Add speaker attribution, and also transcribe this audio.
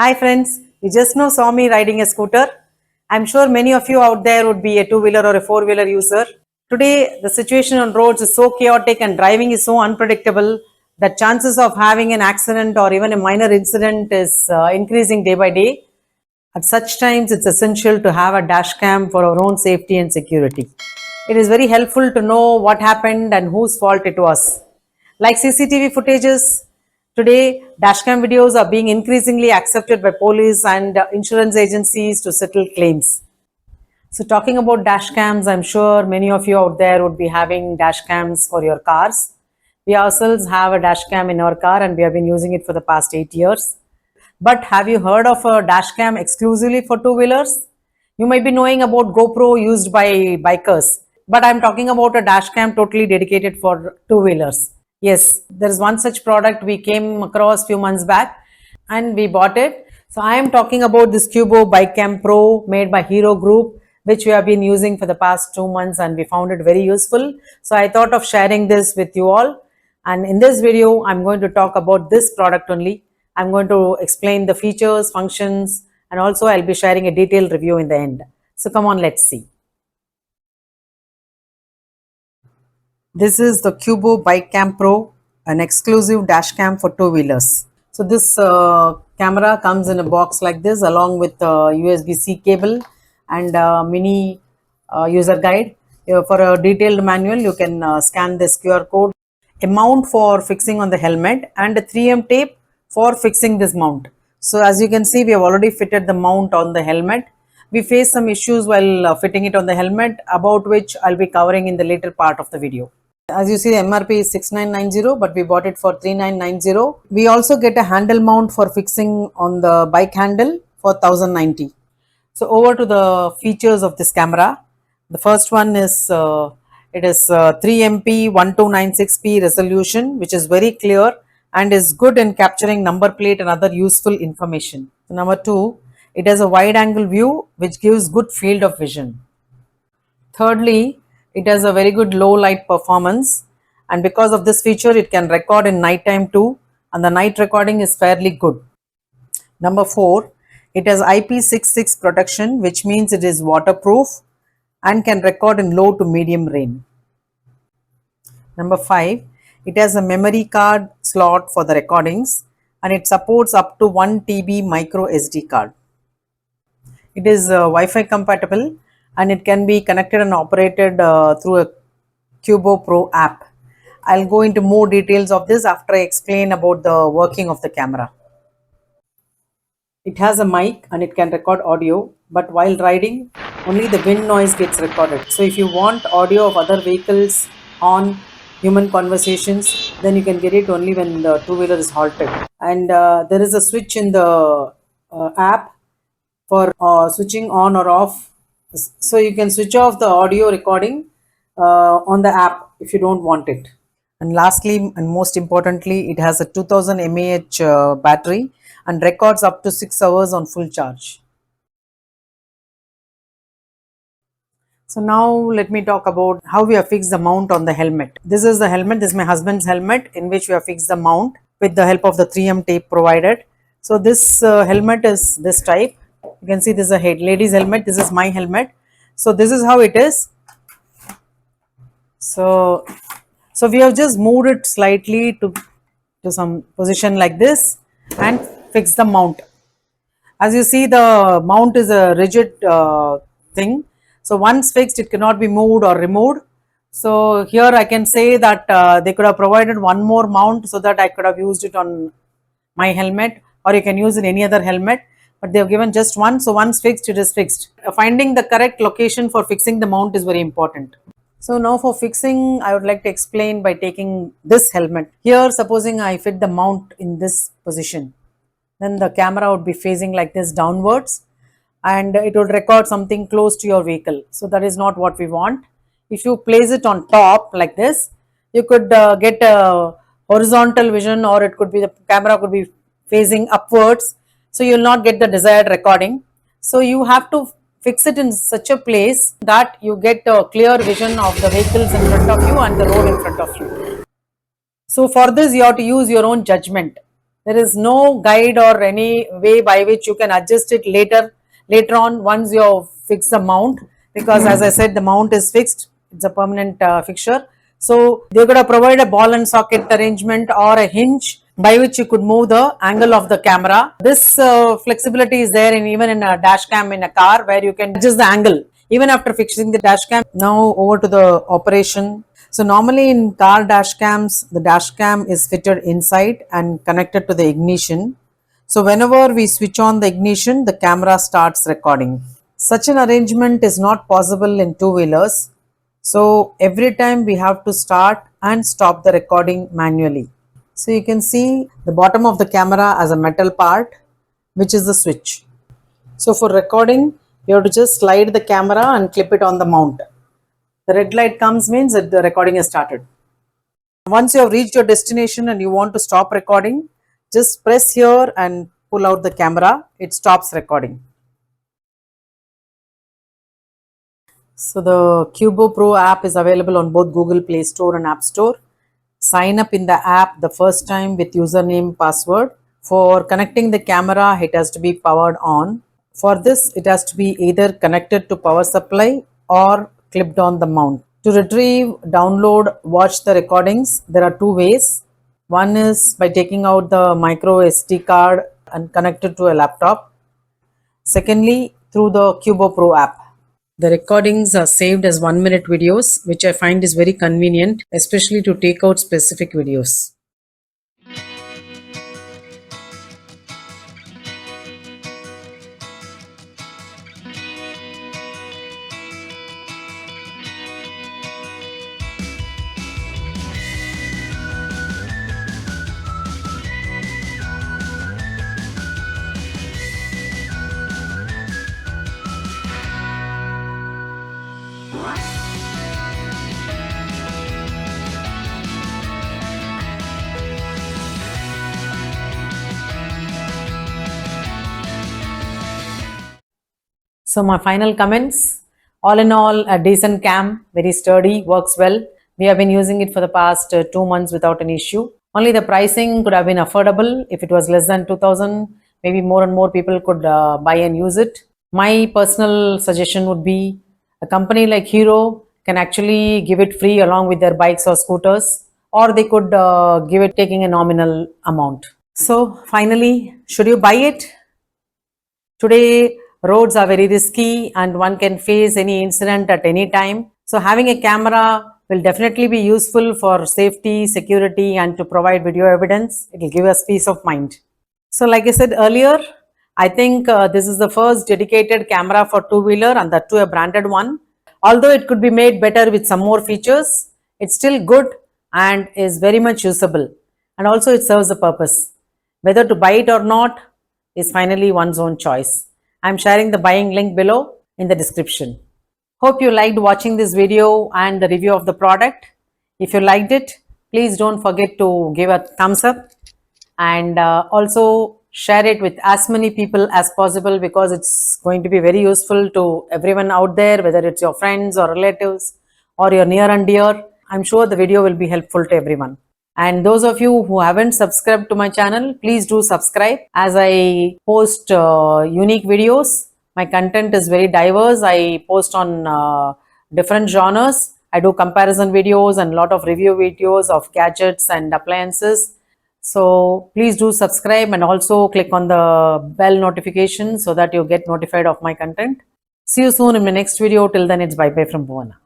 Speaker 1: Hi friends, you just now saw me riding a scooter. I'm sure many of you out there would be a two-wheeler or a four-wheeler user. Today, the situation on roads is so chaotic and driving is so unpredictable that chances of having an accident or even a minor incident is increasing day by day. At such times, it's essential to have a dash cam for our own safety and security. It is very helpful to know what happened and whose fault it was. Like CCTV footages, today dashcam videos are being increasingly accepted by police and insurance agencies to settle claims. So talking about dash cams, I'm sure many of you out there would be having dash cams for your cars. We ourselves have a dash cam in our car and we have been using it for the past 8 years. But have you heard of a dash cam exclusively for two-wheelers? You might be knowing about GoPro used by bikers, but I'm talking about a dash cam totally dedicated for two-wheelers. Yes, there is one such product we came across few months back and we bought it. So I am talking about this Qubo Bike Cam Pro made by Hero Group, which we have been using for the past 2 months and we found it very useful. So I thought of sharing this with you all. And in this video, I'm going to talk about this product only. I'm going to explain the features, functions, and also I'll be sharing a detailed review in the end. So come on, let's see. This is the Qubo Bike Cam Pro, an exclusive dash cam for two-wheelers. So this camera comes in a box like this along with a USB-C cable and a mini user guide. For a detailed manual, you can scan this QR code. A mount for fixing on the helmet and a 3M tape for fixing this mount. So as you can see, we have already fitted the mount on the helmet. We faced some issues while fitting it on the helmet, about which I'll be covering in the later part of the video. As you see, the MRP is 6990, but we bought it for 3990. We also get a handle mount for fixing on the bike handle for 1090. So over to the features of this camera. The first one is it is 3MP 1296p resolution, which is very clear and is good in capturing number plate and other useful information. Number two, it has a wide angle view which gives good field of vision. Thirdly, it has a very good low light performance, and because of this feature it can record in night time too, and the night recording is fairly good. Number 4, it has IP66 protection, which means it is waterproof and can record in low to medium rain. Number 5, it has a memory card slot for the recordings and it supports up to 1 TB micro SD card. It is Wi-Fi compatible and it can be connected and operated through a Qubo Pro app. I'll go into more details of this after I explain about the working of the camera. It has a mic and it can record audio, but while riding, only the wind noise gets recorded. So if you want audio of other vehicles, on human conversations, then you can get it only when the two-wheeler is halted. And there is a switch in the app for switching on or off. So you can switch off the audio recording on the app if you don't want it. And lastly and most importantly, it has a 2000 mAh battery and records up to 6 hours on full charge. So now let me talk about how we have fixed the mount on the helmet. This is the helmet. This is my husband's helmet in which we have fixed the mount with the help of the 3M tape provided. So this helmet is this type. You can see this is a lady's helmet. This is my helmet. So this is how it is. So we have just moved it slightly to some position like this and fix the mount. As you see, the mount is a rigid thing. So once fixed, it cannot be moved or removed. So here I can say that they could have provided one more mount so that I could have used it on my helmet, or you can use it in any other helmet, but they have given just one. So once fixed, it is fixed. Finding the correct location for fixing the mount is very important. So now for fixing, I would like to explain by taking this helmet. Here, supposing I fit the mount in this position, then the camera would be facing like this downwards and it would record something close to your vehicle. So that is not what we want. If you place it on top like this, you could get a horizontal vision, or it could be the camera could be facing upwards. So you will not get the desired recording. So you have to fix it in such a place that you get a clear vision of the vehicles in front of you and the road in front of you. So for this, you have to use your own judgment. There is no guide or any way by which you can adjust it later on once you have fixed the mount, because as I said, the mount is fixed. It's a permanent fixture. So they're going to provide a ball and socket arrangement or a hinge by which you could move the angle of the camera. This flexibility is there in even in a dash cam in a car, where you can adjust the angle even after fixing the dash cam. Now over to the operation. So normally in car dash cams, the dash cam is fitted inside and connected to the ignition. So whenever we switch on the ignition, the camera starts recording. Such an arrangement is not possible in two-wheelers. So every time we have to start and stop the recording manually. So you can see the bottom of the camera as a metal part, which is the switch. So for recording, you have to just slide the camera and clip it on the mount. The red light comes means that the recording has started. Once you have reached your destination and you want to stop recording, just press here and pull out the camera. It stops recording. So the Qubo Pro app is available on both Google Play Store and App Store. Sign up in the app the first time with username, password. For connecting the camera, it has to be powered on. For this, it has to be either connected to power supply or clipped on the mount. To retrieve, download, watch the recordings, there are two ways. One is by taking out the micro SD card and connect it to a laptop. Secondly, through the Qubo Pro app. The recordings are saved as 1-minute videos, which I find is very convenient, especially to take out specific videos. So my final comments, all in all, a decent cam, very sturdy, works well. We have been using it for the past 2 months without an issue. Only the pricing could have been affordable. If it was less than 2000, maybe more and more people could buy and use it. My personal suggestion would be a company like Hero can actually give it free along with their bikes or scooters, or they could give it taking a nominal amount. So finally, should you buy it? Today, roads are very risky and one can face any incident at any time. So having a camera will definitely be useful for safety, security, and to provide video evidence. It will give us peace of mind. So like I said earlier, I think this is the first dedicated camera for two-wheeler, and that too a branded one. Although it could be made better with some more features, it's still good and is very much usable. And also it serves a purpose. Whether to buy it or not is finally one's own choice. I'm sharing the buying link below in the description. Hope you liked watching this video and the review of the product. If you liked it, please don't forget to give a thumbs up and also share it with as many people as possible, because it's going to be very useful to everyone out there, whether it's your friends or relatives or your near and dear. I'm sure the video will be helpful to everyone. And those of you who haven't subscribed to my channel, please do subscribe, as I post unique videos. My content is very diverse. I post on different genres. I do comparison videos and a lot of review videos of gadgets and appliances. So please do subscribe and also click on the bell notification so that you get notified of my content. See you soon in my next video. Till then, it's bye bye from Bhuvana.